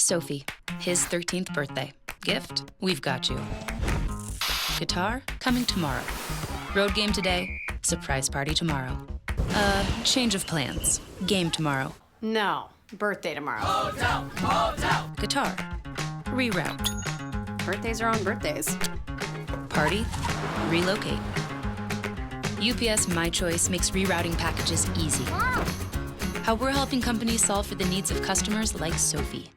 Sophie, his 13th birthday. Gift? We've got you. Guitar? Coming tomorrow. Road game today, surprise party tomorrow. Change of plans. Game tomorrow. No, birthday tomorrow. Guitar? Reroute. Birthdays are on birthdays. Party? Relocate. UPS My Choice makes rerouting packages easy. How we're helping companies solve for the needs of customers like Sophie.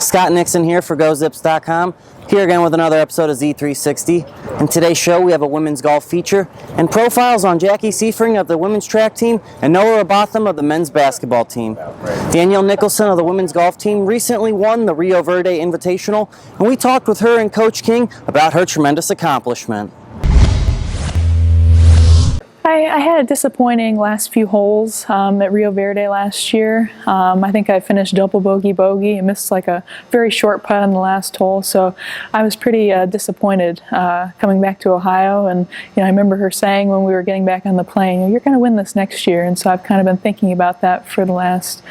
Scott Nixon here for GoZips.com, here again with another episode of Z360. In today's show, we have a women's golf feature and profiles on Jackie Siefring of the women's track team and Noah Robotham of the men's basketball team. Danielle Nicholson of the women's golf team recently won the Rio Verde Invitational, and we talked with her and Coach King about her tremendous accomplishment. I had a disappointing last few holes at Rio Verde last year. I think I finished double bogey and missed like a very short putt on the last hole, so I was pretty disappointed coming back to Ohio. And I remember her saying when we were getting back on the plane, "You're going to win this next year," and so I've kind of been thinking about that for the last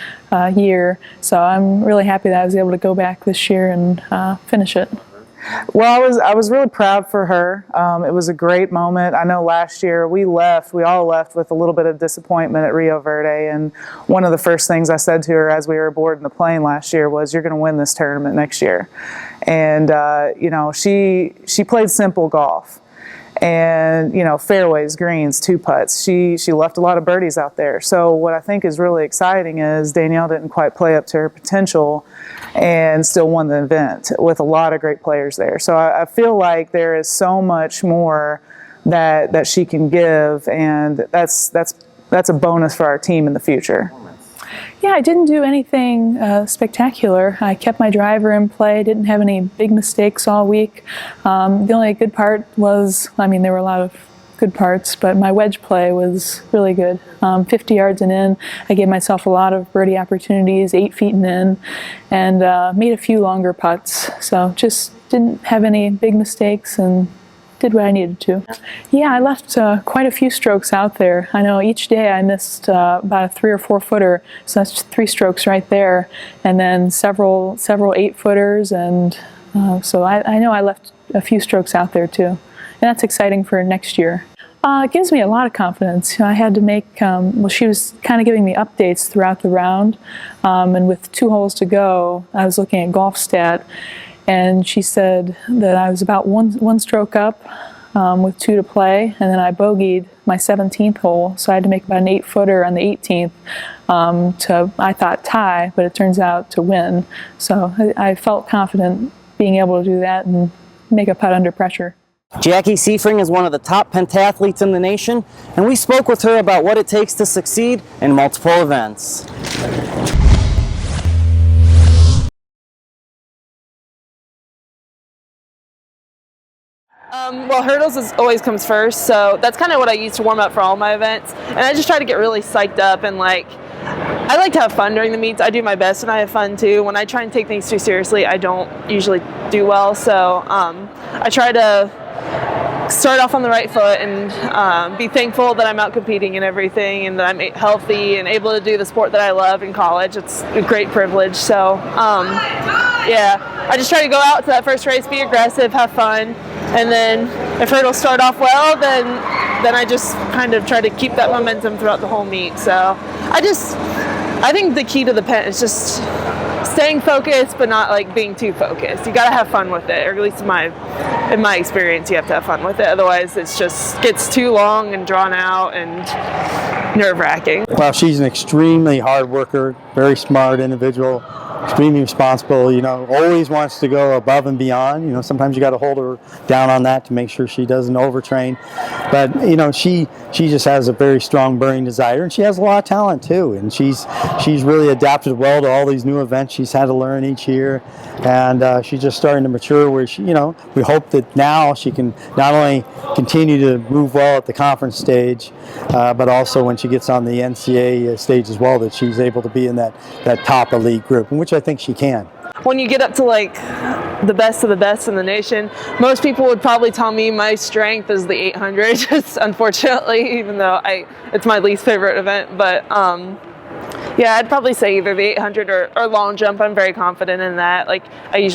year. So I'm really happy that I was able to go back this year and finish it. Well, I was really proud for her. It was a great moment. I know last year we all left with a little bit of disappointment at Rio Verde, and one of the first things I said to her as we were aboard in the plane last year was, "You're going to win this tournament next year." And she played simple golf. And fairways, greens, two putts. She left a lot of birdies out there. So what I think is really exciting is Danielle didn't quite play up to her potential and still won the event with a lot of great players there. So I feel like there is so much more that she can give, and that's a bonus for our team in the future. Yeah, I didn't do anything spectacular. I kept my driver in play, didn't have any big mistakes all week. The only good part was, there were a lot of good parts, but my wedge play was really good. 50 yards and in, I gave myself a lot of birdie opportunities, 8 feet and in, and made a few longer putts. So just didn't have any big mistakes and did what I needed to. Yeah, I left quite a few strokes out there. I know each day I missed about a 3 or 4 footer, so that's 3 strokes right there, and then several 8 footers, and so I know I left a few strokes out there too, and that's exciting for next year. It gives me a lot of confidence. I had to make, she was kind of giving me updates throughout the round, and with 2 holes to go, I was looking at GolfStat, and she said that I was about one stroke up with 2 to play, and then I bogeyed my 17th hole, so I had to make about an 8 footer on the 18th to, I thought, tie, but it turns out to win. So I felt confident being able to do that and make a putt under pressure. Jackie Siefring is one of the top pentathletes in the nation, and we spoke with her about what it takes to succeed in multiple events. Well, hurdles always comes first, so that's kind of what I use to warm up for all my events. And I just try to get really psyched up, and I like to have fun during the meets. I do my best and I have fun too. When I try and take things too seriously, I don't usually do well. So I try to start off on the right foot and be thankful that I'm out competing and everything, and that I'm healthy and able to do the sport that I love in college. It's a great privilege. So yeah, I just try to go out to that first race, be aggressive, have fun. And then if hurdles start off well, then I just kind of try to keep that momentum throughout the whole meet. So I think the key to the pen is just staying focused, but not being too focused. You got to have fun with it, or at least in my experience, you have to have fun with it. Otherwise, it just gets too long and drawn out and nerve-wracking. Well, she's an extremely hard worker, very smart individual. Extremely responsible, always wants to go above and beyond. Sometimes you got to hold her down on that to make sure she doesn't overtrain. But, she just has a very strong burning desire, and she has a lot of talent too. And she's really adapted well to all these new events she's had to learn each year. And she's just starting to mature where we hope that now she can not only continue to move well at the conference stage, but also when she gets on the NCAA stage as well, that she's able to be in that top elite group, which I think she can. When you get up to like the best of the best in the nation, most people would probably tell me my strength is the 800, just unfortunately, even though it's my least favorite event. But yeah, I'd probably say either the 800 or long jump. I'm very confident in that. Like I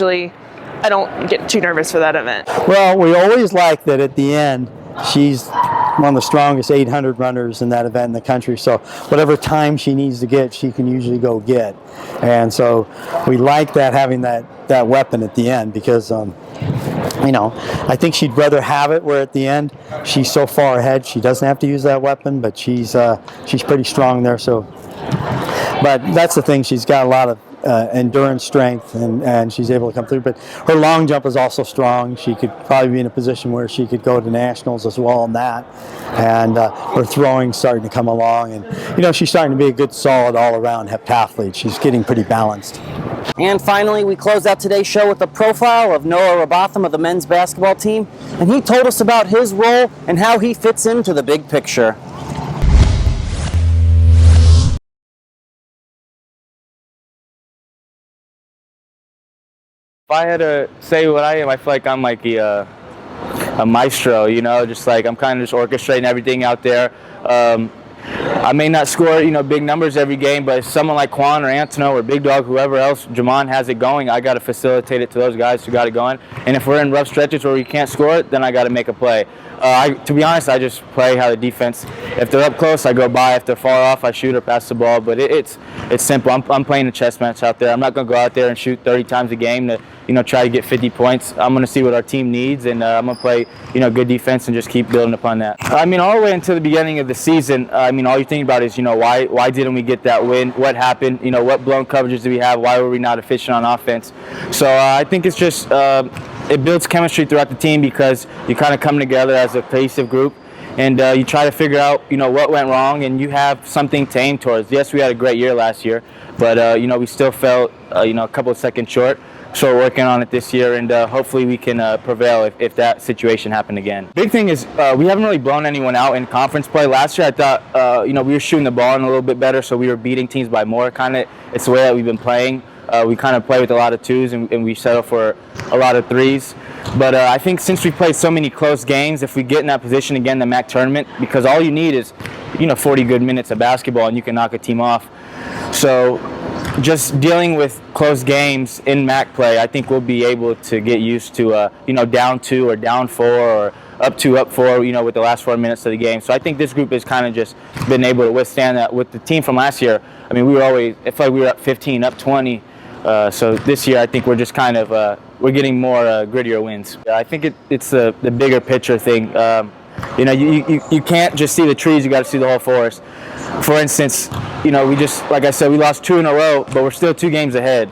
don't get too nervous for that event. Well, we always like that at the end, she's one of the strongest 800 runners in that event in the country. So whatever time she needs to get, she can usually go get. And so we like that, having that weapon at the end, because I think she'd rather have it where at the end she's so far ahead she doesn't have to use that weapon, but she's pretty strong there. So, but that's the thing, she's got a lot of endurance strength, and she's able to come through. But her long jump is also strong. She could probably be in a position where she could go to nationals as well in that. And her throwing's starting to come along, and she's starting to be a good, solid, all-around heptathlete. She's getting pretty balanced. And finally, we close out today's show with a profile of Noah Robotham of the men's basketball team, and he told us about his role and how he fits into the big picture. If I had to say what I am, I feel like I'm like a maestro, just like I'm kind of just orchestrating everything out there. I may not score, big numbers every game, but if someone like Quan or Antono or Big Dog, whoever else, Jamon has it going, I got to facilitate it to those guys who got it going. And if we're in rough stretches where we can't score it, then I got to make a play. To be honest, I just play how the defense, if they're up close, I go by. If they're far off, I shoot or pass the ball. But it's simple. I'm playing a chess match out there. I'm not going to go out there and shoot 30 times a game to, try to get 50 points. I'm going to see what our team needs, and I'm going to play, good defense and just keep building upon that. All the way until the beginning of the season, all you think about is, why didn't we get that win? What happened? What blown coverages did we have? Why were we not efficient on offense? So I think it's just it builds chemistry throughout the team, because you kind of come together as a cohesive group, and you try to figure out, what went wrong, and you have something to aim towards. Yes, we had a great year last year, but we still fell, a couple of seconds short. So we're working on it this year, and hopefully we can prevail if that situation happened again. Big thing is we haven't really blown anyone out in conference play. Last year I thought we were shooting the ball in a little bit better, so we were beating teams by more. It's the way that we've been playing. We kind of play with a lot of twos, and we settle for a lot of threes. But I think since we played so many close games, if we get in that position again in the MAC tournament, because all you need is 40 good minutes of basketball and you can knock a team off. So just dealing with close games in MAC play, I think we'll be able to get used to down 2 or down 4 or up 2, up 4, with the last 4 minutes of the game. So I think this group has kind of just been able to withstand that. With the team from last year, we were always, it felt like we were up 15, up 20. So this year I think we're just kind of we're getting more grittier wins. I think it's the bigger picture thing. You can't just see the trees, you got to see the whole forest. For instance, we just, like I said, we lost 2 in a row, but we're still 2 games ahead.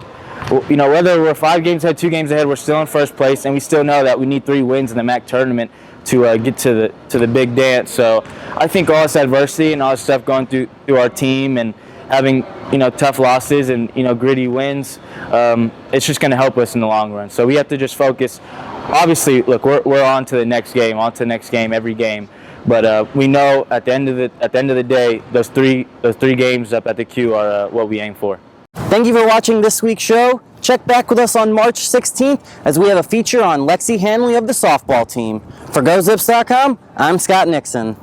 Whether we're 5 games ahead, 2 games ahead, we're still in first place, and we still know that we need 3 wins in the MAC tournament to get to the big dance. So I think all this adversity and all this stuff going through our team and having tough losses and gritty wins, it's just going to help us in the long run. So we have to just focus. Obviously, look, we're on to the next game, every game. But we know at the end of the day, those three games up at the Q are what we aim for. Thank you for watching this week's show. Check back with us on March 16th as we have a feature on Lexi Hanley of the softball team. For GoZips.com, I'm Scott Nixon.